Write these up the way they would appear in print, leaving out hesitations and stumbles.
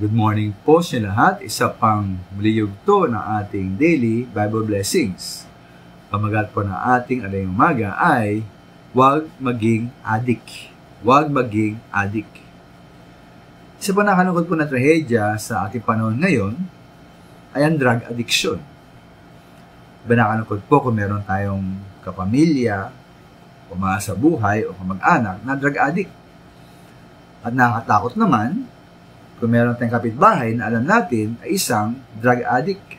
Good morning po sa lahat. Isa pang muli yugto ng ating daily Bible blessings. Pamagat po ng ating alayong umaga ay huwag maging adik. Huwag maging adik. Isa pa nakalungkot po na trahedya sa ating panahon ngayon ay ang drug addiction. Nakalungkot po kung meron tayong kapamilya, o mga sa buhay o kamag-anak na drug addict. At nakakatakot naman kung meron tayong kapitbahay na alam natin ay isang drug addict.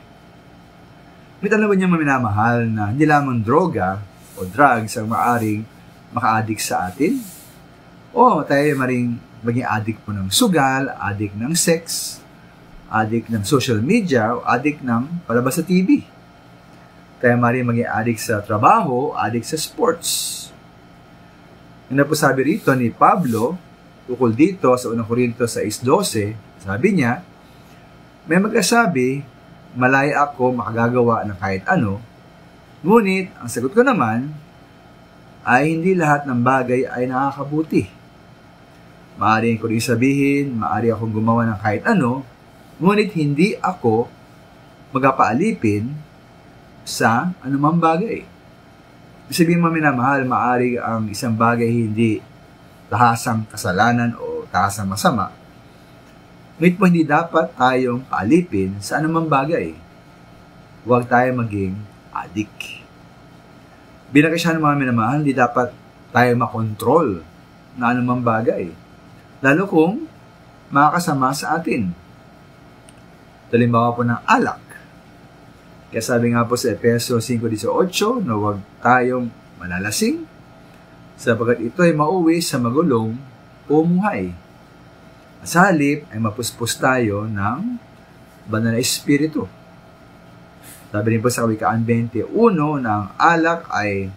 May alam niyo minamahal na hindi lamang droga o drugs ang maaring maka-addict sa atin. O tayo maring maging addict po ng sugal, addict ng sex, addict ng social media, o addict ng palabas sa TV. Tayo maring maging addict sa trabaho, addict sa sports. Yung po sabi rito ni Pablo, ukol dito sa 1 Corintios 6:12, sabi niya, may magkasabi, malaya ako makagagawa ng kahit ano, ngunit ang sagot ko naman ay hindi lahat ng bagay ay nakakabuti. Maaari ko rin sabihin, maaari akong gumawa ng kahit ano, ngunit hindi ako magpapaalipin sa anumang bagay. Ibig sabihin mo minamahal, maaari ang isang bagay hindi tahasang kasalanan o tahasang masama. Ngunit po hindi dapat tayong paalipin sa anumang bagay. Huwag tayo maging adik. Bilang isa ng mga minamahal, hindi dapat tayo makontrol na anumang bagay. Lalo kung makakasama sa atin. Halimbawa po ng alak. Kaya sabi nga po sa Efeso 5:18 na huwag tayong malalasing sapagkat ito ay mauwi sa magulong pumuhay. Sa halip ay mapuspos tayo ng banal na espiritu. Sabi rin po sa Kawikaan 21 na ang alak ay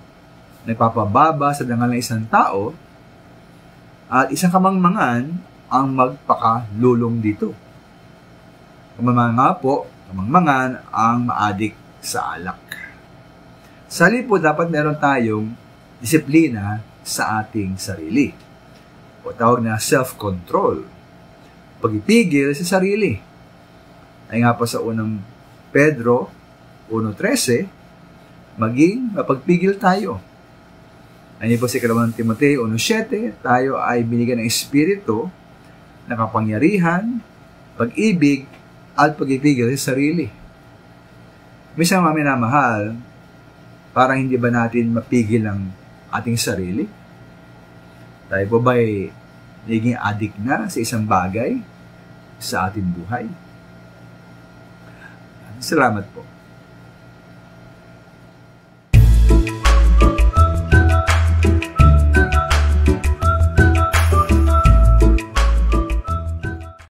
nagpapababa sa dangal ng isang tao at isang kamangmangan ang magpakalulong dito. Kamangmangan ang maadik sa alak. Sa halip po dapat meron tayong disiplina sa ating sarili. O tawag na self-control. Pag-ipigil sa sarili. Ay nga po sa 1 Pedro 1:13, maging mapagpigil tayo. Ay po si 2 Timoteo 1:7, tayo ay binigyan ng espiritu, ng kapangyarihan, pag-ibig, at pag-ipigil sa sarili. Minsan minamahal, parang hindi ba natin mapigil ang ating sarili? Tayo po ba'y naging addict na sa isang bagay sa ating buhay? Salamat po.